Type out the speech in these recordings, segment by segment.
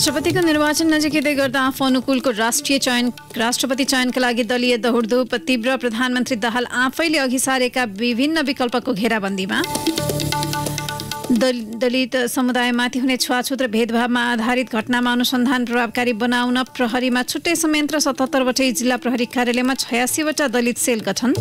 राष्ट्रपतिको निर्वाचन नजिकै गर्दा आफू अनुकूलको राष्ट्रपति चयनका लागि दलीय दौडधुप तीव्र। प्रधानमन्त्री दाहाल आफैले अघि सारेका विभिन्न विकल्पको घेराबन्दीमा। दलित समुदायमाथि हुने छुवाछुत र भेदभावमा आधारित घटनामा अनुसन्धान प्रभावकारी बनाउन प्रहरीमा छुट्टै संयन्त्र। 77वटै जिल्ला प्रहरी कार्यालयमा 86वटा दलित सेल गठन।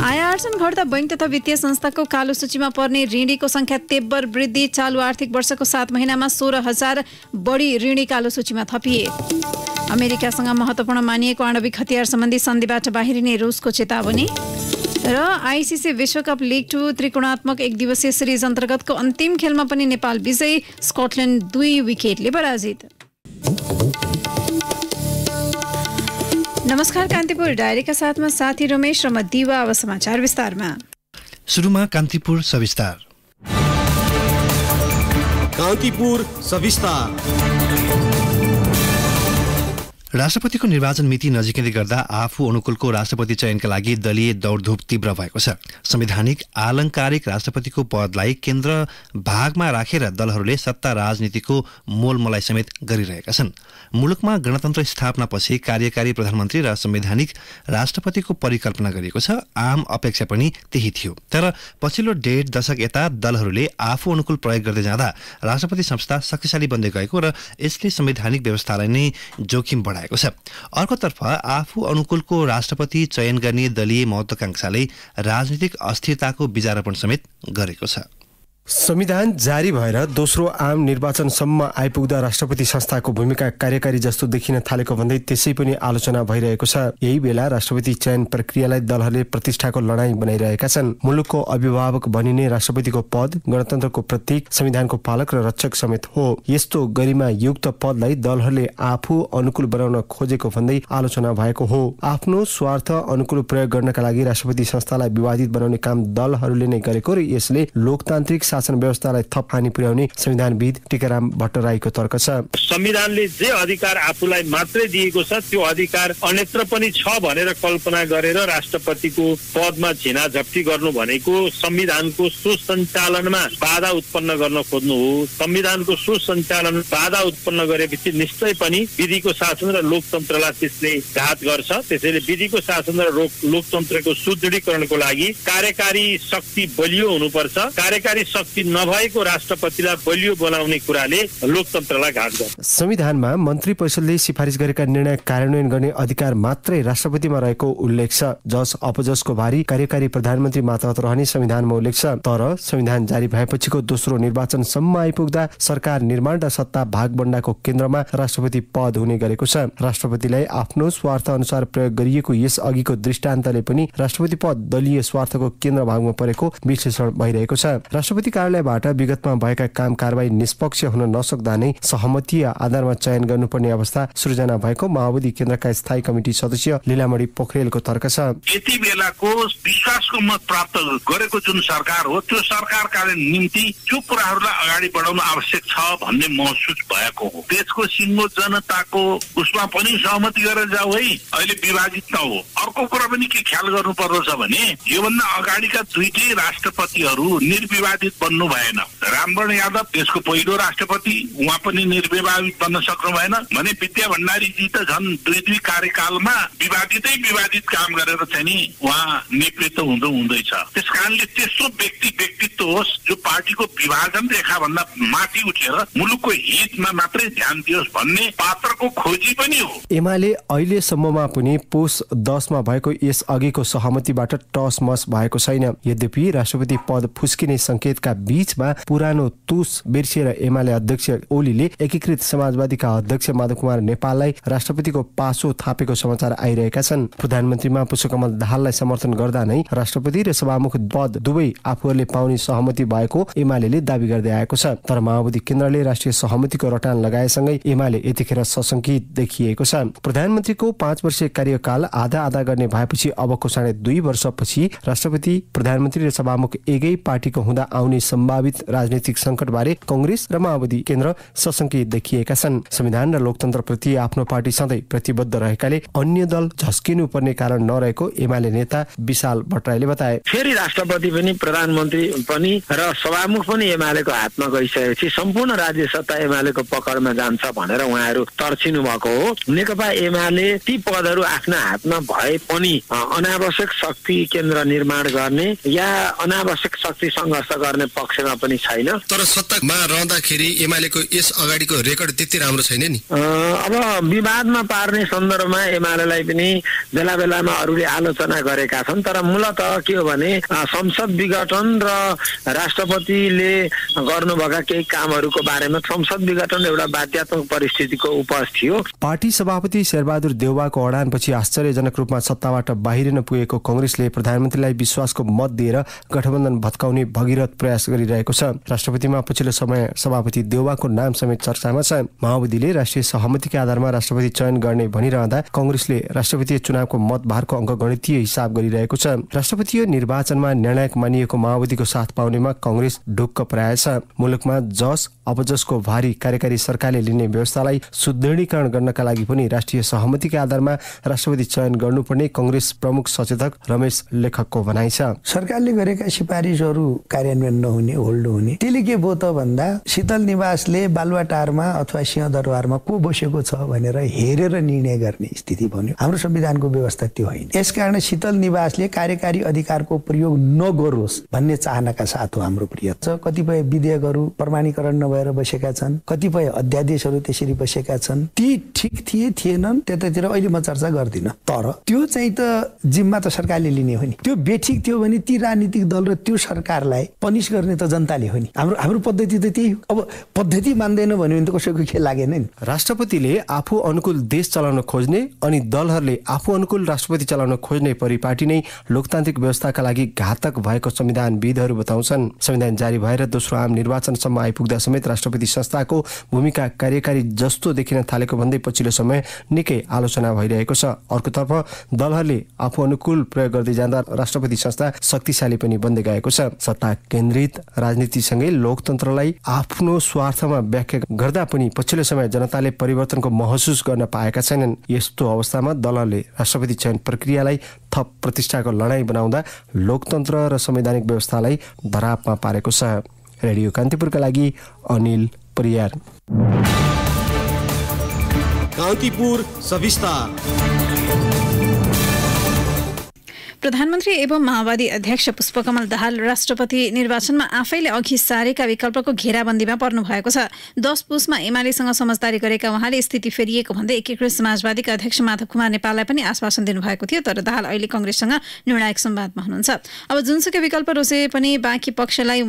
आय आर्जन घट्दा बैंक तथा वित्तीय संस्थाको कालो सूचीमा पर्ने ऋणीको संख्या तेब्बर वृद्धि। चालु आर्थिक वर्षको 7 महिनामा 16,000 बढी ऋणी कालो सूचीमा थपिए। अमेरिकासँग महत्त्वपूर्ण मानिएको आणविक हतियार सम्बन्धी सन्धिबाट बाहिरिने रुसको चेतावनी। र आइसिसी विश्वकप लिग 2 त्रिकोणात्मक एक दिवसीय सिरिज अन्तर्गतको अन्तिम खेलमा पनि नेपाल विजयी। स्कटल्यान्ड 2 विकेटले पराजित। नमस्कार, कान्तिपुर डायरीका साथमा साथी रमेश र म दिवा। अब समाचार विस्तारमा। सुरुमा कान्तिपुर सविस्तार। कान्तिपुर सविस्तार। राष्ट्रपतिको निर्वाचन मिति नजिकै गर्दा आफू अनुकूलको राष्ट्रपति चयनका लागि दलीय दौडधुप तीव्र भएको छ। संवैधानिक आलङ्कारिक राष्ट्रपतिको पदलाई केन्द्र भागमा राखेर दलहरूले सत्ता राजनीतिको मोलमलाई समेत गरिरहेका छन्। मुलुकमा गणतन्त्र स्थापनापछि कार्यकारी प्रधानमन्त्री र संवैधानिक राष्ट्रपतिको परिकल्पना गरिएको छ। आम अपेक्षा पनि त्यही थियो। तर पछिल्लो 1.5 दशक यता दलहरूले आफू अनुकूल प्रयोग गर्दै जाँदा राष्ट्रपति संस्था शक्तिशाली बन्दै गएको र यसले संवैधानिक व्यवस्थालाई नै जोखिम बढाएको छ। अर्कोतर्फ आफू अनुकूलको राष्ट्रपति चयन गर्ने दलीय महत्वाकांक्षाले राजनीतिक अस्थिरताको बिजारोपण समेत गरेको छ। संविधान जारी भएर दोस्रो आम निर्वाचनसम्म आइपुग्दा राष्ट्रपति संस्थाको भूमिका कार्यकारी जस्तो देखिन थालेको भन्दै त्यसै पनि आलोचना भइरहेको छ। यही बेला राष्ट्रपति चयन प्रक्रियालाई दलहरूले प्रतिष्ठाको लडाईँ बनाइरहेका छन्। मुलुकको अभिभावक बनिने राष्ट्रपतिको पद गणतन्त्रको प्रतीक, संविधानको पालक र रक्षक समेत हो। यस्तो गरिमा युक्त पदलाई दलहरूले आफू अनुकूल बनाउन खोजेको भन्दै आलोचना भएको हो। आफ्नो स्वार्थ अनुकूल प्रयोग गर्नका लागि राष्ट्रपति संस्थालाई विवादित बनाउने काम दलहरूले नै गरेको र यसले लोकतान्त्रिक शासन व्यवस्थालाई थप हानि पुर्याउने संविधानविद टीकाराम भट्टराईको तर्क छ। संविधानले जे अधिकार आफूलाई मात्रै दिएको छ त्यो अधिकार अन्यत्र पनि छ भनेर कल्पना गरेर राष्ट्रपतिको पदमा झिनाझप्टी गर्नु भनेको संविधानको सुसञ्चालनमा बाधा उत्पन्न गर्न खोज्नु हो। संविधानको सुसञ्चालन बाधा उत्पन्न गरेपछि निश्चय पनि विधिको शासन र लोकतन्त्रलाई त्यसले घात गर्छ। त्यसैले विधिको शासन र लोकतन्त्रको सुदृढीकरणको लागि कार्यकारी शक्ति बलियो हुनुपर्छ। कार्यकारी शक्ति नभएको राष्ट्रपतिलाई बलियो बनाउने कुराले लोकतन्त्रलाई घात गर्छ। संविधानमा मन्त्री परिषदले सिफारिस गरेका निर्णय कार्यान्वयन गर्ने अधिकार मात्रै राष्ट्रपतिमा रहेको उल्लेख छ। जस अपजसको भारी कार्यकारी प्रधानमन्त्री मातहत रहने संविधानमा उल्लेख छ। तर संविधान जारी भएपछिको दोस्रो निर्वाचनसम्म आइपुग्दा सरकार निर्माण र सत्ता भागबण्डाको केन्द्रमा राष्ट्रपति पद हुने गरेको छ। राष्ट्रपतिलाई आफ्नो स्वार्थ अनुसार प्रयोग गरिएको यस अघिको दृष्टान्तले पनि राष्ट्रपति पद दलीय स्वार्थको केन्द्र भागमा परेको विश्लेषण भइरहेको छ। राष्ट्रपति कार्यालयबाट विगतमा भएका काम कारबाही निष्पक्ष हुन नसक्दा नै सहमति आधारमा चयन गर्नुपर्ने अवस्था सृजना भएको माओवादी केन्द्रका स्थायी कमिटी सदस्य लीलामणि पोखरेलको तर्क छ। यति बेलाको विश्वासको मत प्राप्त गरेको जुन सरकार हो त्यो सरकारका निम्ति त्यो कुराहरूलाई अगाडि बढाउन आवश्यक छ भन्ने महसुस भएको हो। देशको सिङ्गो जनताको उसमा पनि सहमति गरेर जाऊ है, अहिले विभाजित नहो। अर्को कुरा पनि के ख्याल गर्नु पर्दछ भने योभन्दा अगाडिका दुईटै राष्ट्रपतिहरू निर्विवादित बन्नु भएन। रामवरण यादव देशको पहिलो राष्ट्रपति, उहाँ पनि निर्विवादित बन्न सक्नु भएन भने विद्या भण्डारीजी त झन् दुई कार्यकालमा विवादित काम गरेर चाहिँ नि उहाँ नेतृत्व हुँदैछ। त्यस कारणले त्यस्तो व्यक्तित्व होस् जो पार्टीको विभाजन रेखा भन्दा माथि उठेर मुलुकको हितमा मात्रै ध्यान दियोस् भन्ने पात्रको खोजी पनि हो। एमाले अहिलेसम्ममा पनि पुस 10 मा भएको यस अघिको सहमतिबाट टसमस भएको छैन। यद्यपि राष्ट्रपति पद फुस्किने संकेतका बीचमा पुरानो तुस बिर्सिएर एमाले अध्यक्ष ओलीले एकीकृत समाजवादीका अध्यक्ष माधव कुमार नेपाललाई राष्ट्रपतिको पासो थापेको समाचार आइरहेका छन्। प्रधानमन्त्रीमा पुष्पकमल दाहाललाई समर्थन गर्दा नै राष्ट्रपति र सभामुख पद दुवै आफूहरूले पाउने सहमति भएको एमाले दावी गर्दै आएको छ। तर माओवादी केन्द्रले राष्ट्रिय सहमतिको रटान लगाएसँगै एमाले यतिखेर सशंकित देखिएको छ। प्रधानमन्त्रीको 5 वर्षीय कार्यकाल आधा गर्ने भएपछि अबको 2.5 वर्षपछि राष्ट्रपति, प्रधानमन्त्री र सभामुख एकै पार्टीको हुँदा आउने सम्भावित राजनीतिक संकटबारे कांग्रेस र माओवादी केन्द्र सशंकित देखिएका छन्। संविधान र लोकतन्त्रप्रति आफ्नो पार्टी सधैँ प्रतिबद्ध रहेकाले अन्य दल झस्किनु पर्ने कारण नरहेको एमाले नेता विशाल भट्टराईले बताए। फेरि राष्ट्रपति पनि प्रधानमन्त्री पनि पनि र सभामुख पनि एमालेको हातमा गइसकेपछि सम्पूर्ण राज्य सत्ता एमालेको पकडमा जान्छ भनेर उहाँहरू तर्सिनु भएको हो। नेकपा एमाले ती पदहरू आफ्ना हातमा भए पनि अनावश्यक शक्ति केन्द्र निर्माण गर्ने या अनावश्यक शक्ति सङ्घर्ष गर्ने पक्षमा पनि छैन। तर सत्तामा रहँदाखेरि एमालेको यस अगाडिको रेकर्ड त्यति राम्रो छैन नि। अब विवादमा पार्ने सन्दर्भमा एमालेलाई पनि बेला बेलामा अरूले आलोचना गरेका छन्, तर मूलत के हो भने संसद विघटन र राष्ट्रपतिले गर्नुभएका केही कामहरूको बारेमा संसद विघटन एउटा बाध्यात्मक परिस्थितिको उपज थियो। पार्टी सभापति शेरबहादुर देउवाको अडानपछि आश्चर्यजनक रूपमा सत्ताबाट बाहिरिन पुगेको कांग्रेसले प्रधानमन्त्रीलाई विश्वासको मत दिएर गठबन्धन भत्काउने भगीरथ प्रयास गरिरहेको छ। राष्ट्रपतिमा पछिल्लो समय सभापति देउवाको नाम समेत चर्चामा छ। माओवादीले राष्ट्रिय सहमतिका आधारमा राष्ट्रपति चयन गर्ने भनिरहँदा कांग्रेसले राष्ट्रपतीय चुनावको मतभारको अङ्कगणितीय हिसाब गरिरहेको छ। राष्ट्रपतीय निर्वाचनमा निर्णायक मानिएको माओवादीको साथ पाउनेमा कांग्रेस ढुक्क पराएको छ। मुलुकमा जस अपजसको भारी कार्यकारी सरकारले लिने व्यवस्थालाई सुदृढीकरण गर्नका लागि पनि राष्ट्रिय सहमतिका आधारमा राष्ट्रपति चयन गर्नुपर्ने कांग्रेस प्रमुख सचेतक रमेश लेखकको भनाइ छ। सरकारले गरेका सिफारिसहरू कार्यान्वयन नहुने, होल्ड हुने, त्यसले के भयो त भन्दा शीतल निवासले बालुवाटारमा अथवा सिंहदरबारमा को बसेको छ भनेर हेरेर निर्णय गर्ने स्थिति बन्यो। हाम्रो संविधानको व्यवस्था त्यो होइन। यसकारण शीतल निवासले कार्यकारी अधिकारको प्रयोग नगरोस् भन्ने चाहनाका साथ हो हाम्रो प्रयत्न। कतिपय विधेयकहरू प्रमाणीकरण नभएर बसेका छन्, कतिपय अध्यादेशहरू त्यसरी बसेका छन्। ती ठिक थिए थिएनन् त्यतातिर अहिले म चर्चा गर्दिन, तर त्यो चाहिँ त जिम्मा त सरकारले लिने हो नि। त्यो बेठिक थियो भने ती राजनीतिक दल र त्यो सरकारलाई पनिश गर्ने त जनताले हो नि। हाम्रो पद्धति त त्यही हो। अब पद्धति मान्दैन भन्यो भने त कसैको खेल लागेन नि। राष्ट्रपतिले आफू अनुकूल देश चलाउन खोज्ने अनि दलहरूले आफू अनुकूल राष्ट्रपति चलाउन खोज्ने परिपाटी नै लोकतान्त्रिक व्यवस्थाका लागि घातक भएको संविधानविदहरू बताउँछन्। संविधान जारी भएर दोस्रो आम निर्वाचनसम्म आइपुग्दा समेत राष्ट्रपति संस्थाको भूमिका कार्यकारी जस्तो देखिन थालेको भन्दै पछिल्लो समय निकै आलोचना भइरहेको छ। अर्कोतर्फ दलहरूले आफू अनुकूल प्रयोग गर्दै जाँदा राष्ट्रपति संस्था शक्तिशाली पनि बन्दै गएको छ। सत्ता केन्द्रित राजनीतिसँगै लोकतन्त्रलाई आफ्नो स्वार्थमा व्याख्या गर्दा पनि पछिल्लो समय जनताले परिवर्तनको महसुस गर्न पाएका छैनन्। यस्तो अवस्थामा दलहरूले राष्ट्रपति चयन प्रक्रियालाई थप प्रतिष्ठाको लडाईँ बनाउँदा लोकतन्त्र र संवैधानिक व्यवस्थालाई धरापमा पारेको छ। रेडियो कान्तिपुरका लागि अनिल परियार। कान्तिपुर सविस्तार। प्रधानमन्त्री एवं माओवादी अध्यक्ष पुष्पकमल दाहाल राष्ट्रपति निर्वाचनमा आफैले अघि सारेका विकल्पको घेराबन्दीमा पर्नु भएको छ। 10 पुसमा एमालेसँग समझदारी गरेका उहाँले स्थिति फेरिएको भन्दै एकीकृत समाजवादीका अध्यक्ष माधव कुमार नेपाललाई पनि आश्वासन दिनुभएको थियो। तर दाहाल अहिले कांग्रेससँग निर्णायक संवादमा हुनुहुन्छ। अब जुनसुकै विकल्प रोसे पनि बाँकी पक्षलाई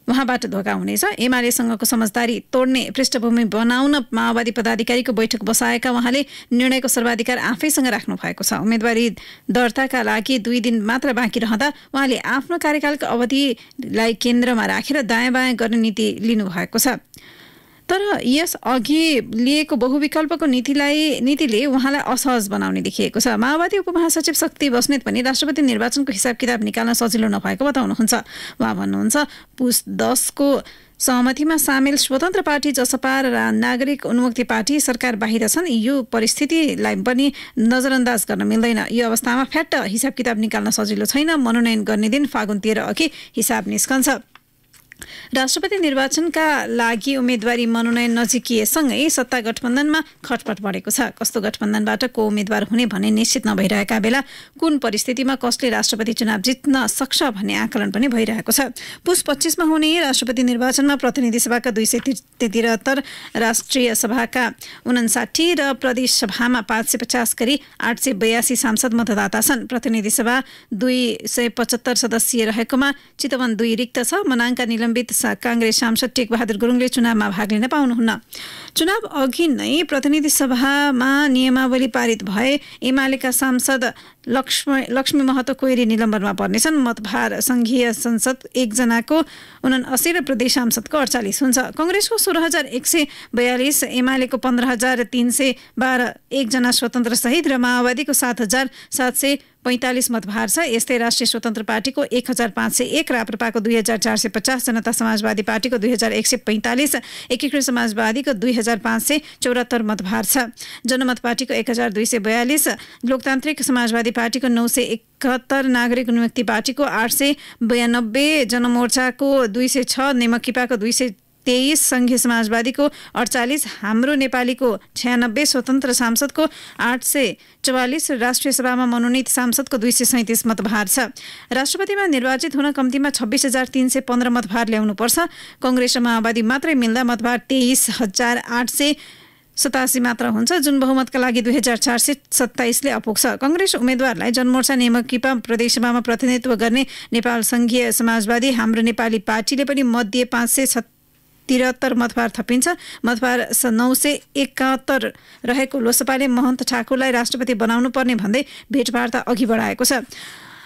उहाँबाट धोका हुनेछ। एमालेसँगको समझदारी तोड्ने पृष्ठभूमि बनाउन माओवादी पदाधिकारीको बैठक बसाएका उहाँले निर्णयको सर्वाधिकार आफैसँग राख्नु भएको छ। उम्मेदवारी दर्ताका लागि 2 दिन मात्र बाँकी रहँदा उहाँले आफ्नो कार्यकालको अवधिलाई केन्द्रमा राखेर दायाँ बायाँ गर्ने नीति लिनुभएको छ। तर यस अघि लिएको बहुविकल्पको नीतिले उहाँलाई असहज बनाउने देखिएको छ। माओवादी उपमहासचिव शक्ति बस्नेत पनि राष्ट्रपति निर्वाचनको हिसाब किताब निकाल्न सजिलो नभएको बताउनुहुन्छ। उहाँ भन्नुहुन्छ पुस 10 को सहमतिमा सामेल स्वतन्त्र पार्टी जसपा र नागरिक उन्मुक्ति पार्टी सरकार बाहिर छन्। यो परिस्थितिलाई पनि नजरअन्दाज गर्न मिल्दैन। यो अवस्थामा फ्याट्ट हिसाब किताब निकाल्न सजिलो छैन। मनोनयन गर्ने दिन फागुन 13 अघि हिसाब निस्कन्छ। राष्ट्रपति निर्वाचनका लागि उम्मेदवारी मनोनयन नजिकिएसँगै सत्ता गठबन्धनमा खटपट बढेको छ। कस्तो गठबन्धनबाट को उम्मेदवार हुने भन्ने निश्चित नभइरहेका बेला कुन परिस्थितिमा कसले राष्ट्रपति चुनाव जित्न सक्छ भन्ने आकलन पनि भइरहेको छ। पुस 25 मा हुने राष्ट्रपति निर्वाचनमा प्रतिनिधि सभाका 273, राष्ट्रिय सभाका 59 र प्रदेश सभामा 550 गरी 882 सांसद मतदाता छन्। प्रतिनिधि सभा 275 सदस्यीय रहेकोमा चितवन 2 रिक्त छ। मनाङका निलम्बित कांग्रेस सांसद टेकबहादुर गुरुङले चुनावमा भाग लिन पाउनुहुन्न। चुनाव अघि नै प्रतिनिधि सभामा नियमावली पारित भए एमालेका सांसद लक्ष्मी महतो कोइरी निलम्बनमा पर्नेछन्। मतभार संघीय संसद 1 जनाको 79 र प्रदेश सांसदको 48 हुन्छ। कांग्रेसको 16,142, एमालेको 15,312, 1 जना स्वतन्त्र सहित र माओवादीको 7,700 45 मतभार छ। यस्तै राष्ट्रिय स्वतन्त्र पार्टीको 1501, राप्रपाको 2450, जनता समाजवादी पार्टीको 2145, एकीकृत समाजवादीको 2574 मतभार छ। जनमत पार्टीको 1242, लोकतान्त्रिक समाजवादी पार्टीको 971, नागरिक उन्मुक्ति पार्टीको 892, जनमोर्चाको 206, नेमकिपाको 223, संघीय समाजवादीको 48, हाम्रो नेपालीको 96, स्वतन्त्र सांसदको 844, राष्ट्रिय सभामा मनोनित सांसदको 237 मतभार छ। राष्ट्रपतिमा निर्वाचित हुन कम्तीमा 26,315 मतभार ल्याउनुपर्छ। कांग्रेस र माओवादी मात्रै मिल्दा मतभार 23,887 मात्र हुन्छ, जुन बहुमतका लागि 2,427 ले अपुग्छ। कांग्रेस उम्मेद्वारलाई जनमोर्चा नेमकिपा प्रदेशसभामा प्रतिनिधित्व गर्ने नेपाल संघीय समाजवादी हाम्रो नेपाली पार्टीले पनि मत दिए 573 मतभार थपिन्छ। मतभार 971 रहेको लोसपाले महन्त ठाकुरलाई राष्ट्रपति बनाउनु पर्ने भन्दै भेटवार्ता अघि बढाएको छ।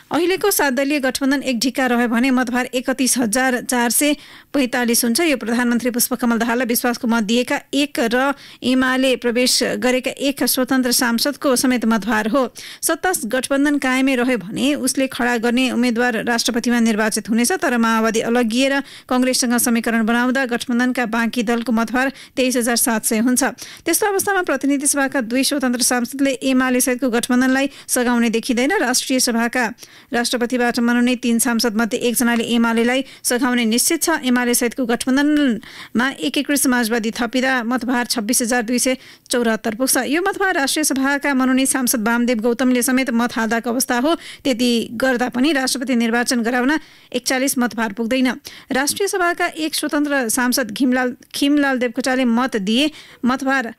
अहिलेको 7 दलीय गठबन्धन एक ढिक्का रह्यो भने मतभार 31,445 हुन्छ। यो प्रधानमन्त्री पुष्पकमल दाहाललाई विश्वासको मत दिएका 1 र एमाले प्रवेश गरेका 1 स्वतन्त्र सांसदको समेत मतभार हो। सत्ता गठबन्धन कायमै रह्यो भने उसले खडा गर्ने उम्मेद्वार राष्ट्रपतिमा निर्वाचित हुनेछ। तर माओवादी अलगिएर कांग्रेससँग समीकरण बनाउँदा गठबन्धनका बाँकी दलको मतभार 23,700 हुन्छ। त्यस्तो अवस्थामा प्रतिनिधि सभाका 2 स्वतन्त्र सांसदले एमाले सहितको गठबन्धनलाई सघाउने देखिँदैन। राष्ट्रिय सभाका राष्ट्रपतिबाट मनोनित 3 सांसद मध्ये 1 जनाले एमालेलाई सघाउने निश्चित छ। एमाले सहितको गठबन्धनमा एकीकृत समाजवादी थपिँदा मतभार 26,274 पुग्छ। यो मतभार राष्ट्रिय सभाका मनोनित सांसद वामदेव गौतमले समेत मत हाल्दाको अवस्था हो। त्यति गर्दा पनि राष्ट्रपति निर्वाचन गराउन 41 मतभार पुग्दैन। राष्ट्रिय सभाका 1 स्वतन्त्र सांसद खिमलाल देवकोटाले मत दिए मतभार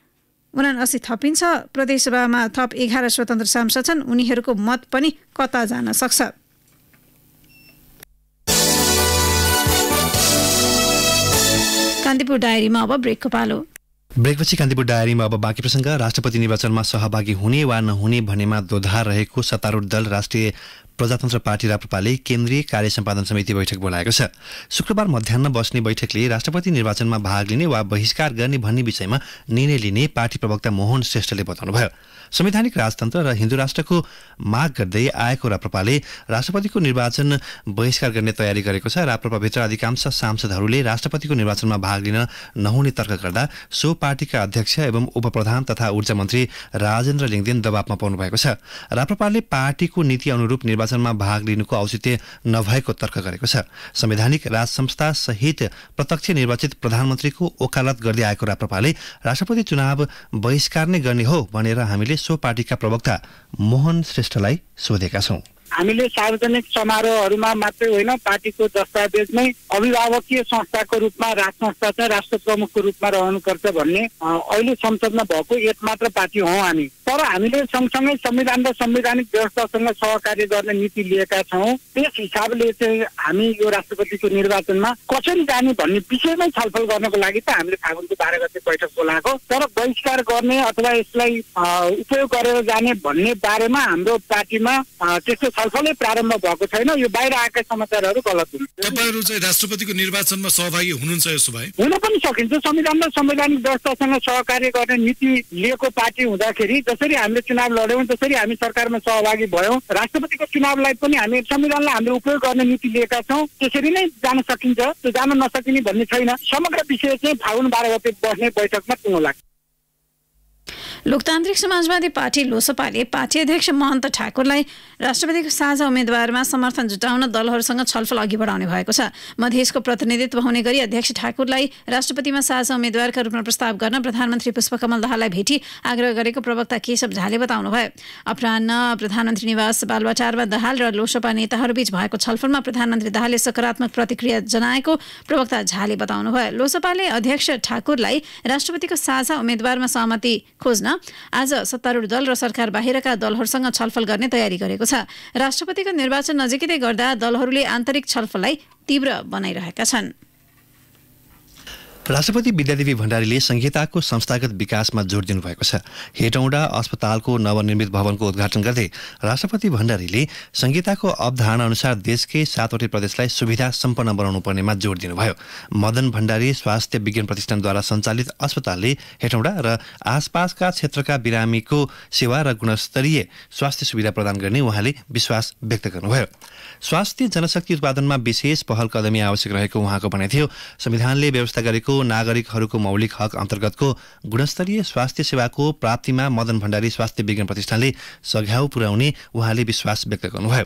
79 थपिन्छ। प्रदेशसभामा थप 11 स्वतन्त्र सांसद छन्, उनीहरूको मत पनि कता जान सक्छ। कान्तिपुर डायरीमा अब ब्रेकको पालो। ब्रेकपछि कान्तिपुर डायरीमा अब बाँकी प्रसङ्ग। राष्ट्रपति निर्वाचनमा सहभागी हुने वा नहुने भन्नेमा दोधार रहेको सत्तारूढ दल राष्ट्रिय प्रजातन्त्र पार्टी राप्रपाले केन्द्रीय कार्य सम्पादन समिति बैठक बोलाएको छ। शुक्रबार मध्याह्न बस्ने बैठकले राष्ट्रपति निर्वाचनमा भाग लिने वा बहिष्कार गर्ने भन्ने विषयमा निर्णय लिने पार्टी प्रवक्ता मोहन श्रेष्ठले बताउनुभयो। संवैधानिक राजतन्त्र र हिन्दू राष्ट्रको माग गर्दै आएको राप्रपाले राष्ट्रपतिको निर्वाचन बहिष्कार गर्ने तयारी गरेको छ। राप्रपाभित्र अधिकांश सांसदहरूले राष्ट्रपतिको निर्वाचनमा भाग लिन नहुने तर्क गर्दा सो पार्टीका अध्यक्ष एवं उपप्रधान तथा ऊर्जा मन्त्री राजेन्द्र लिङदेन दबावमा पर्नु भएको छ। राप्रपाले पार्टीको नीति अनुरूप निर्वाचनमा भाग लिनुको औचित्य नभएको तर्क गरेको छ। संवैधानिक राज संस्था सहित प्रत्यक्ष निर्वाचित प्रधानमन्त्रीको वकालत गर्दै आएको राप्रपाले राष्ट्रपति चुनाव बहिष्कार नै गर्ने हो भनेर हामीले सो पार्टीका प्रवक्ता मोहन श्रेष्ठलाई सोधेका छौं। हामीले सार्वजनिक समारोहहरूमा मात्रै होइन, पार्टीको दस्तावेजमै अभिभावकीय संस्थाको रूपमा राज संस्था चाहिँ राष्ट्र प्रमुखको रूपमा रहनुपर्छ भन्ने अहिले संसदमा भएको एकमात्र पार्टी हौं हामी। तर हामीले सँगसँगै संविधान र संवैधानिक व्यवस्थासँग सहकार्य गर्ने नीति लिएका छौं। त्यस हिसाबले चाहिँ हामी यो राष्ट्रपतिको निर्वाचनमा कसरी जाने भन्ने विषयमै छलफल गर्नको लागि त हामीले फागुनको 12 गते बैठक बोलाएको। तर बहिष्कार गर्ने अथवा यसलाई उपयोग गरेर जाने भन्ने बारेमा हाम्रो पार्टीमा त्यस्तो छलफलै प्रारम्भ भएको छैन। यो बाहिर आएका समाचारहरू गलत हुन्। तपाईहरु चाहिँ राष्ट्रपतिको निर्वाचनमा सहभागी हुनुहुन्छ यसो भए? हुन पनि सकिन्छ। संविधान र संवैधानिक व्यवस्थासँग सहकार्य गर्ने नीति लिएको पार्टी हुँदाखेरि जसरी हामीले चुनाव लड्यौं त्यसरी हामी सरकारमा सहभागी भयौं। राष्ट्रपतिको चुनावलाई पनि हामी संविधानलाई हामीले उपयोग गर्ने नीति लिएका छौं। त्यसरी नै जान सकिन्छ, त्यो जान नसकिने भन्ने छैन। समग्र विषय चाहिँ फागुन 12 गते बस्ने बैठकमा टुङ्गो लाग्छ। लोकतान्त्रिक समाजवादी पार्टी लोसपाले पार्टी अध्यक्ष महन्त ठाकुरलाई राष्ट्रपतिको साझा उम्मेद्वारमा समर्थन जुटाउन दलहरूसँग छलफल अघि बढाउने भएको छ। मधेसको प्रतिनिधित्व हुने गरी अध्यक्ष ठाकुरलाई राष्ट्रपतिमा साझा उम्मेद्वारका रूपमा प्रस्ताव गर्न प्रधानमन्त्री पुष्पकमल दाहाललाई भेटी आग्रह गरेको प्रवक्ता केशव झाले बताउनुभयो। अपराह्न प्रधानमन्त्री निवास बालुवाटारमा दाहाल र लोसपा नेताहरूबीच भएको छलफलमा प्रधानमन्त्री दाहालले सकारात्मक प्रतिक्रिया जनाएको प्रवक्ता झाले बताउनुभयो। लोसपाले अध्यक्ष ठाकुरलाई राष्ट्रपतिको साझा उम्मेद्वारमा सहमति खोज्न आज सत्तारूढ दल र सरकार बाहिरका दलहरूसँग छलफल गर्ने तयारी गरेको छ। राष्ट्रपतिको निर्वाचन नजिकै गर्दा दलहरूले आन्तरिक छलफललाई तीव्र बनाइरहेका छन्। राष्ट्रपति विद्यादेवी भण्डारीले संहिताको संस्थागत विकासमा जोड दिनुभएको छ। हेटौँडा अस्पतालको नवनिर्मित भवनको उद्घाटन गर्दै राष्ट्रपति भण्डारीले संहिताको अवधारणा अनुसार देशकै 7वटै प्रदेशलाई सुविधा सम्पन्न बनाउनु पर्नेमा जोड दिनुभयो। मदन भण्डारी स्वास्थ्य विज्ञान प्रतिष्ठानद्वारा सञ्चालित अस्पतालले हेटौँडा र आसपासका क्षेत्रका बिरामीको सेवा र गुणस्तरीय स्वास्थ्य सुविधा प्रदान गर्ने उहाँले विश्वास व्यक्त गर्नुभयो। स्वास्थ्य जनशक्ति उत्पादनमा विशेष पहल कदमी आवश्यक रहेको उहाँको भनाइ थियो। संविधानले व्यवस्था गरेको नागरिकहरूको मौलिक हक अन्तर्गतको गुणस्तरीय स्वास्थ्य सेवाको प्राप्तिमा मदन भण्डारी स्वास्थ्य विज्ञान प्रतिष्ठानले सघाउ पुर्याउने उहाँले विश्वास व्यक्त गर्नुभयो।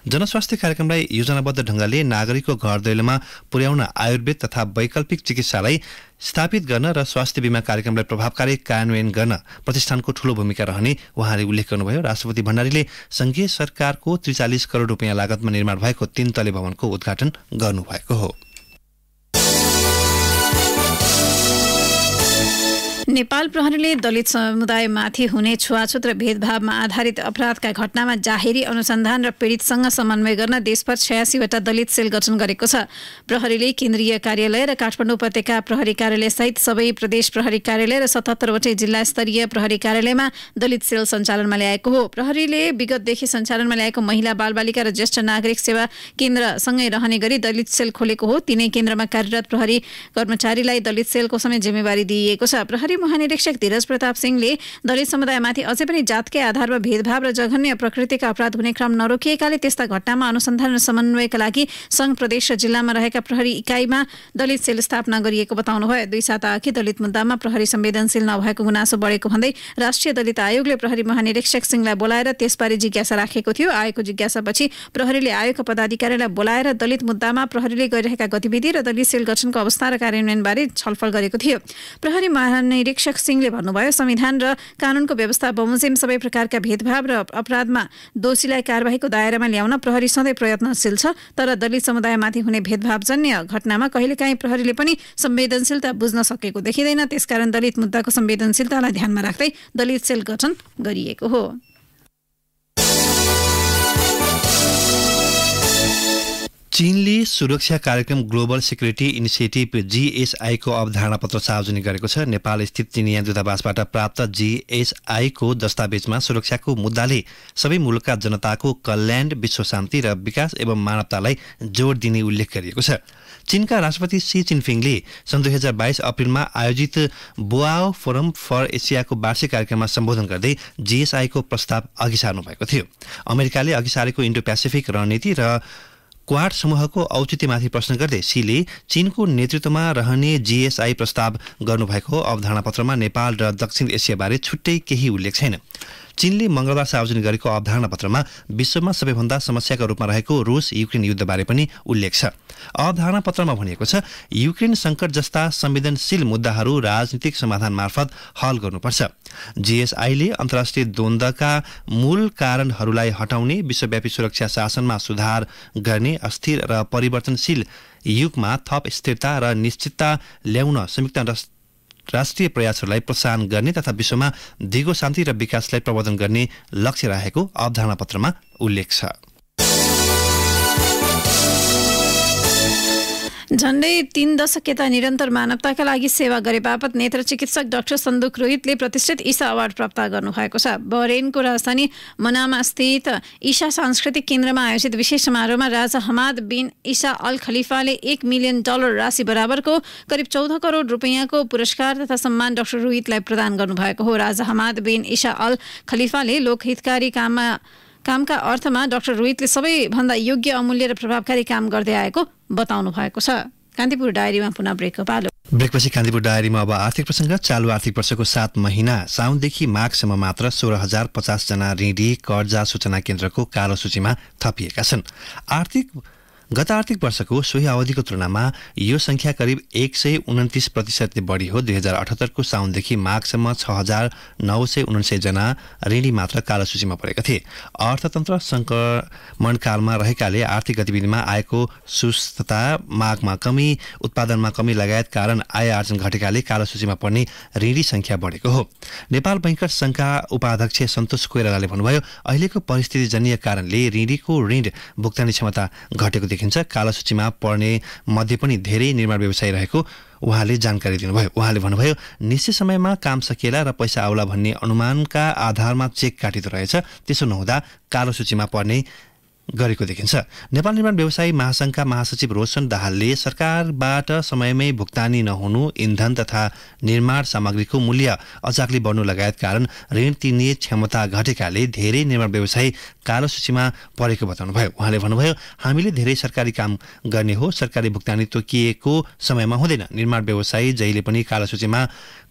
जनस्वास्थ्य कार्यक्रमलाई योजनाबद्ध ढंगले नागरिकको घर दैलोमा पुर्याउन आयुर्वेद तथा वैकल्पिक चिकित्सालाई स्थापित गर्न र स्वास्थ्य बीमा कार्यक्रमलाई प्रभावकारी कार्यान्वयन गर्न प्रतिष्ठानको ठूलो भूमिका रहने उहाँले उल्लेख गर्नुभयो। राष्ट्रपति भण्डारीले संघीय सरकारको 43 करोड रुपियाँ लागतमा निर्माण भएको 3 तले भवनको उद्घाटन गर्नुभएको हो। नेपाल प्रहरीले दलित समुदायमाथि हुने छुवाछुत र भेदभावमा आधारित अपराधका घटनामा जाहेरी अनुसन्धान र पीडितसँग समन्वय गर्न देशभर 86 वटा दलित सेल गठन गरेको छ। प्रहरीले केन्द्रीय कार्यालय र काठमाडौँ उपत्यका प्रहरी कार्यालय सहित सबै प्रदेश प्रहरी कार्यालय र 77 वटै जिल्ला स्तरीय प्रहरी कार्यालयमा दलित सेल सञ्चालनमा ल्याएको हो। प्रहरीले विगतदेखि सञ्चालनमा ल्याएको महिला बालबालिका र ज्येष्ठ नागरिक सेवा केन्द्रसँगै रहने गरी दलित सेल खोलेको हो। तिनै केन्द्रमा कार्यरत प्रहरी कर्मचारीलाई दलित सेलको समेत जिम्मेवारी दिइएको छ। प्रहरी महानिरीक्षक धीरज प्रताप सिंहले दलित समुदायमाथि अझै पनि जातकै आधारमा भेदभाव र जघन्य प्रकृतिका अपराध हुने क्रम नरोकिएकाले त्यस्ता घटनामा अनुसन्धान र समन्वयका लागि संघ प्रदेश र जिल्लामा रहेका प्रहरी इकाइमा दलित सेल स्थापना गरिएको बताउनुभयो। 2 साता अघि दलित मुद्दामा प्रहरी संवेदनशील नभएको गुनासो बढेको भन्दै राष्ट्रिय दलित आयोगले प्रहरी महानिरीक्षक सिंहलाई बोलाएर त्यसबारे जिज्ञासा राखेको थियो। आएको जिज्ञासापछि प्रहरीले आयोगका पदाधिकारीलाई बोलाएर दलित मुद्दामा प्रहरीले गरिरहेका गतिविधि र दलित सेल गठनको अवस्था र कार्यान्वयनबारे छलफल गरेको थियो। प्रहरी महानिरीक्षक सिंहले भन्नुभयो, संविधान र कानूनको व्यवस्था बमोजिम सबै प्रकारका भेदभाव र अपराधमा दोषीलाई कारबाहीको दायरामा ल्याउन प्रहरी सधैँ प्रयत्नशील छ। तर दलित समुदायमाथि हुने भेदभावजन्य घटनामा कहिलेकाहीँ प्रहरीले पनि संवेदनशीलता बुझ्न सकेको देखिँदैन। त्यसकारण दलित मुद्दाको संवेदनशीलतालाई ध्यानमा राख्दै दलित सेल गठन गरिएको हो। चीनले सुरक्षा कार्यक्रम ग्लोबल सिक्युरिटी इनिसिएटिभ GSI को अवधारणा पत्र सार्वजनिक गरेको छ। नेपाल स्थित चिनिया दूतावासबाट प्राप्त GSI को दस्तावेजमा सुरक्षाको मुद्दाले सबै मुलुकका जनताको कल्याण, विश्व शान्ति र विकास एवं मानवतालाई जोड दिने उल्लेख गरिएको छ। चीनका राष्ट्रपति सी जिनपिङले सन् 2022 अप्रिलमा आयोजित बोआओ फोरम फर एसियाको वार्षिक कार्यक्रममा सम्बोधन गर्दै GSI को प्रस्ताव अघि सार्नु भएको थियो। अमेरिकाले अघि सारेको इन्डो पेसिफिक रणनीति र क्वाड समूहको औचित्यमाथि प्रश्न गर्दै सीले चीनको नेतृत्वमा रहने GSI प्रस्ताव गर्नुभएको अवधारणा पत्रमा नेपाल र दक्षिण एसियाबारे छुट्टै केही उल्लेख छैन। चीनले मंगलबार सार्वजनिक गरेको अवधारणा पत्रमा विश्वमा सबैभन्दा समस्याका रूपमा रहेको रूस युक्रेन युद्धबारे पनि उल्लेख छ। अवधारणा पत्रमा भनिएको छ, युक्रेन संकट जस्ता संवेदनशील मुद्दाहरू राजनीतिक समाधान मार्फत हल गर्नुपर्छ। GSIले अन्तर्राष्ट्रिय द्वन्द्वका मूल कारणहरूलाई हटाउने, विश्वव्यापी सुरक्षा शासनमा सुधार गर्ने, अस्थिर र परिवर्तनशील युगमा थप स्थिरता र निश्चितता ल्याउन संयुक्त राष्ट्रिय प्रयासहरूलाई प्रोत्साहन गर्ने तथा विश्वमा दिगो शान्ति र विकासलाई प्रवर्धन गर्ने लक्ष्य राखेको अवधारणा पत्रमा उल्लेख छ। झण्डै 3 दशक यता निरन्तर मानवताका लागि सेवा गरे बापत नेत्र चिकित्सक डाक्टर सन्दुक रोहितले प्रतिष्ठित ईसा अवार्ड प्राप्त गर्नुभएको छ। बहरेनको राजधानी मनामा स्थित ईसा सांस्कृतिक केन्द्रमा आयोजित विशेष समारोहमा राजा हमाद बिन ईसा अल खलिफाले $1 मिलियन राशि बराबरको करिब 14 करोड रुपियाँको पुरस्कार तथा सम्मान डाक्टर रोहितलाई प्रदान गर्नुभएको हो। राजा हमाद बिन ईसा अल खलिफाले लोकहितकारी कामका अर्थमा डाक्टर रोहितले सबैभन्दा योग्य, अमूल्य र प्रभावकारी काम गर्दै आएको बताउनु भएको छ। कान्तिपुर डायरीमा पुनः ब्रेकको पालो। ब्रेकपछि कान्तिपुर डायरीमा अब आर्थिक प्रसङ्ग। चालु आर्थिक वर्षको 7 महिना साउनदेखि माघसम्म मात्र 16,050 जना ऋणी कर्जा सूचना केन्द्रको कालो सूचीमा थपिएका छन्। गत आर्थिक वर्षको सोही अवधिको तुलनामा यो संख्या करिब 129% बढी हो। 2078 को साउनदेखि माघसम्म 6,999 जना ऋणी मात्र कालो सूचीमा परेका थिए। अर्थतन्त्र संक्रमणकालमा रहेकाले आर्थिक गतिविधिमा आएको सुस्तता, मागमा कमी, उत्पादनमा कमी लगायत कारण आय आर्जन घटेकाले कालो सूचीमा पर्ने ऋणी संख्या बढेको हो। नेपाल बैंकर्स संघका उपाध्यक्ष सन्तोष कोइरालाले भन्नुभयो, अहिलेको परिस्थितिजन्य कारणले ऋणीको ऋण भुक्तानी क्षमता घटेको देखिन्छ। कालो सूचीमा पर्ने मध्ये पनि धेरै निर्माण व्यवसायी रहेको उहाँले जानकारी दिनुभयो। उहाँले भन्नुभयो निश्चित समयमा काम सकिएला र पैसा आउला भन्ने अनुमानका आधारमा चेक काटिँदो रहेछ। त्यसो नहुँदा कालो सूचीमा पर्ने गरेको देखिन्छ। नेपाल निर्माण व्यवसायी महासंघका महासचिव रोशन दाहालले सरकारबाट समयमै भुक्तानी नहुनु, इन्धन तथा निर्माण सामग्रीको मूल्य अचाकली बढ्नु लगायत कारण ऋण तिर्ने क्षमता घटेकाले धेरै निर्माण व्यवसायी कालो सूचीमा परेको बताउनुभयो। उहाँले भन्नुभयो हामीले धेरै सरकारी काम गर्ने हो, सरकारी भुक्तानी तोकिएको समयमा हुँदैन। निर्माण व्यवसायी जहिले पनि कालो सूचीमा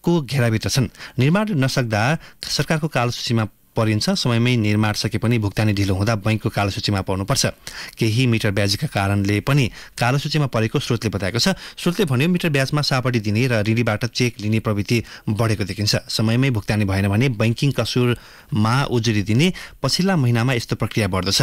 को घेराभित्र छन्। निर्माण नसक्दा सरकारको कालो सूचीमा परिन्छ। समयमै निर्माण सके पनि भुक्तानी ढिलो हुँदा बैंकको कालो सूचीमा पर्नुपर्छ। केही मिटर ब्याजका कारणले पनि कालो सूचीमा परेको स्रोतले बताएको छ। स्रोतले भन्यो मिटर ब्याजमा सापटी दिने र ऋणीबाट चेक लिने प्रवृत्ति बढेको देखिन्छ। समयमै भुक्तानी भएन भने बैंकिङ कसुरमा उजुरी दिने पछिल्ला महिनामा यस्तो प्रक्रिया बढ्दछ।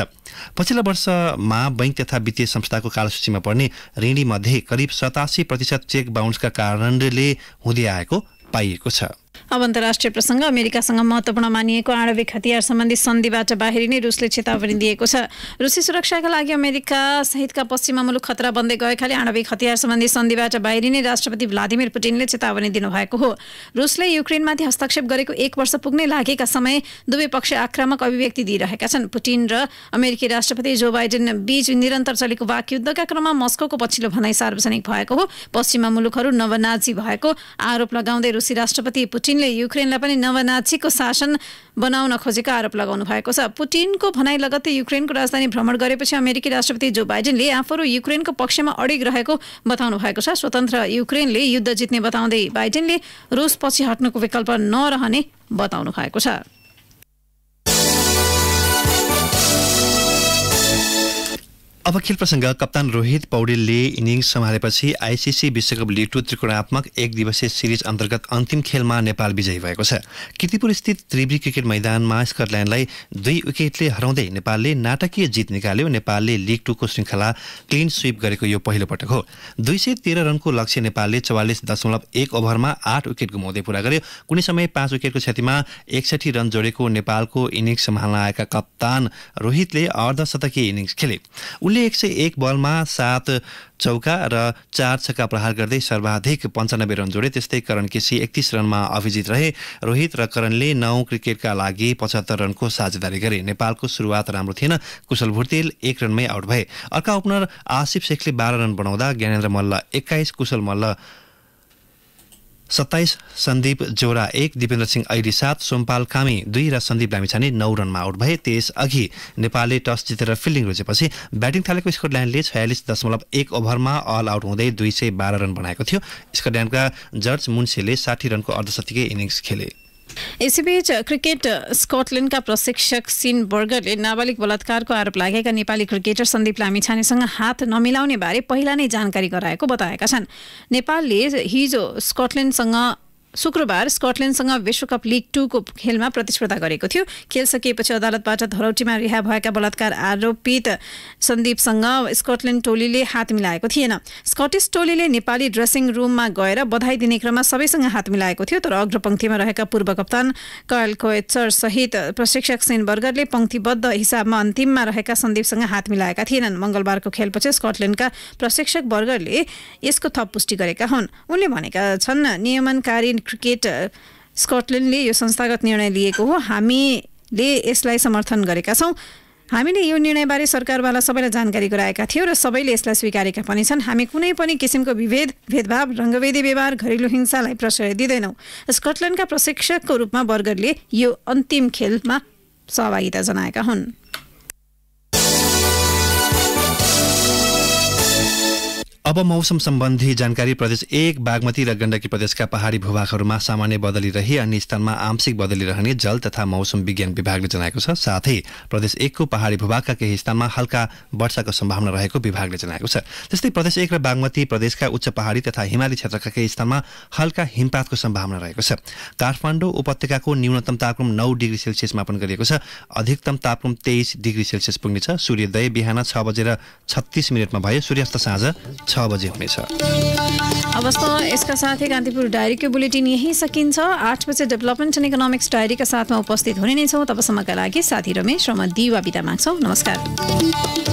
पछिल्ला वर्षमा बैंक तथा वित्तीय संस्थाको कालो सूचीमा पर्ने ऋणी मध्ये करिब 87% चेक बाउन्सका कारणले हुँदै आएको पाइएको छ। अब अन्तर्राष्ट्रिय प्रसङ्ग। अमेरिकासँग महत्त्वपूर्ण मानिएको आणविक हतियार सम्बन्धी सन्धिबाट बाहिरिने रुसले चेतावनी दिएको छ। रुसी सुरक्षाका लागि अमेरिका सहितका पश्चिमा मुलुक खतरा बन्दै गएकाले आणविक हतियार सम्बन्धी सन्धिबाट बाहिरिने राष्ट्रपति भ्लादिमिर पुटिनले चेतावनी दिनुभएको हो। रुसले युक्रेनमाथि हस्तक्षेप गरेको 1 वर्ष पुग्ने लागेका समय दुवै पक्ष आक्रामक अभिव्यक्ति दिइरहेका छन्। पुटिन र अमेरिकी राष्ट्रपति जो बाइडेन बीच निरन्तर चलेको वाकयुद्धका क्रममा मस्कोको पछिल्लो भनाइ सार्वजनिक भएको हो। पश्चिमा मुलुकहरू नवनाजी भएको आरोप लगाउँदै रुसी राष्ट्रपति पुटिनले युक्रेनलाई पनि नवनाजीको शासन बनाउन खोजेको आरोप लगाउनु भएको छ। पुटिनको भनाइ लगत्तै युक्रेनको राजधानी भ्रमण गरेपछि अमेरिकी राष्ट्रपति जो बाइडेनले आफूहरू युक्रेनको पक्षमा अडिग रहेको बताउनु भएको छ। स्वतन्त्र युक्रेनले युद्ध जित्ने बताउँदै बाइडेनले रुस पछि हट्नुको विकल्प नरहने बताउनु भएको छ। अब खेल प्रसङ्ग। कप्तान रोहित पौडेलले इनिङ्स सम्हालेपछि आइसिसी विश्वकप लिग 2 त्रिकोणात्मक 1 दिवसीय सिरिज अन्तर्गत अन्तिम खेलमा नेपाल विजयी भएको छ। किर्तिपुर स्थित त्रिवी क्रिकेट मैदानमा स्कटल्यान्डलाई 2 विकेटले हराउँदै नेपालले नाटकीय जित निकाल्यो। नेपालले लिग 2 को श्रृङ्खला क्लिन स्वीप गरेको यो पहिलो पटक हो। 213 रनको लक्ष्य नेपालले 44.1 ओभरमा 8 विकेट गुमाउँदै पूरा गर्यो। कुनै समय 5 विकेटको क्षतिमा 61 रन जोडेको नेपालको इनिङ्स सम्हाल्न आएका कप्तान रोहितले अर्धशतकीय इनिङ्स खेले। उनले 101 बलमा 7 चौका र 4 छक्का प्रहार गर्दै सर्वाधिक 95 रन जोडे। त्यस्तै करण केसी 31 रनमा अभिजित रहे। रोहित र करणले 9 क्रिकेटका लागि 75 रनको साझेदारी गरे। नेपालको सुरुवात राम्रो थिएन। कुशल भुर्तेल 1 रनमै आउट भए। अर्का ओपनर आसिफ शेखले 12 रन बनाउँदा ज्ञानेन्द्र मल्ल 21, कुशल मल्ल 27, सन्दीप जोरा 1, दिपेन्द्र सिंह ऐडी 7, सोमपाल कामी 2 र सन्दीप लामिछाने 9 रनमा आउट भए। त्यसअघि नेपालले टस जितेर फिल्डिङ रोजेपछि ब्याटिङ थालेको स्कटल्यान्डले 46.1 ओभरमा अल आउट हुँदै 212 रन बनाएको थियो। स्कटल्यान्डका जर्ज मुन्सेले 60 रनको अर्धशतकीय इनिङ्स खेले। यसैबीच क्रिकेट स्कटल्यान्डका प्रशिक्षक सिन बर्गरले नाबालिग बलात्कारको आरोप लागेका नेपाली क्रिकेटर सन्दीप लामिछानेसँग हात नमिलाउने बारे पहिला नै जानकारी गराएको बताएका छन्। नेपालले हिजो शुक्रबार स्कटल्यान्डसँग विश्वकप लिग 2 को खेलमा प्रतिस्पर्धा गरेको थियो। खेल सकिएपछि अदालतबाट धरौटीमा रिहा भएका बलात्कार आरोपित सन्दीपसँग स्कटल्यान्ड टोलीले हात मिलाएको थिएन। स्कटिस टोलीले नेपाली ड्रेसिङ रुममा गएर बधाई दिने क्रममा सबैसँग हात मिलाएको थियो। तर अग्रपङ्क्तिमा रहेका पूर्व कप्तान कायल कोएचर सहित प्रशिक्षक सेन बर्गरले पङ्क्तिबद्ध हिसाबमा अन्तिममा रहेका सन्दीपसँग हात मिलाएका थिएनन्। मंगलबारको खेलपछि स्कटल्यान्डका प्रशिक्षक बर्गरले यसको थप पुष्टि गरेका हुन्। उनले भनेका छन् नियमनकारी क्रिकेट स्कटल्यान्डले यो संस्थागत निर्णय लिएको हो। हामीले यसलाई समर्थन गरेका छौँ। हामीले यो निर्णयबारे सरकारवाला सबैलाई जानकारी गराएका थियौँ र सबैले यसलाई स्वीकारेका पनि छन्। हामी कुनै पनि किसिमको भेदभाव, रङ्गभेदी व्यवहार, घरेलु हिंसालाई प्रश्रय दिँदैनौँ। स्कटल्यान्डका प्रशिक्षकको रूपमा बर्गरले यो अन्तिम खेलमा सहभागिता जनाएका हुन्। अब मौसम सम्बन्धी जानकारी। प्रदेश 1 बागमती र गण्डकी प्रदेशका पहाडी भूभागहरूमा सामान्य बदली रही अन्य स्थानमा आंशिक बदली रहने जल तथा मौसम विज्ञान विभागले जनाएको छ। साथै प्रदेश 1 को पहाडी भूभागका केही स्थानमा हल्का वर्षाको सम्भावना रहेको विभागले जनाएको छ। त्यस्तै प्रदेश 1 र बागमती प्रदेशका उच्च पहाडी तथा हिमाली क्षेत्रका केही स्थानमा हल्का हिमपातको सम्भावना रहेको छ। काठमाडौँ उपत्यकाको न्यूनतम तापक्रम 9 डिग्री सेल्सियस मापन गरिएको छ। अधिकतम तापक्रम 23 डिग्री सेल्सियस पुग्नेछ। सूर्योदय बिहान 6:36 भयो। सूर्यास्त साँझ 6 बजे हुनेछ। अवस्था यसका साथै कान्तिपुर डायरीको बुलेटिन यही सकिन्छ। 8 बजे डेभलपमेन्ट एन्ड इकोनोमिक्स डायरीका साथमा उपस्थित हुने नै छौँ। तबसम्मका लागि साथी रमेश र म दिवा बिदा माग्छौँ। नमस्कार।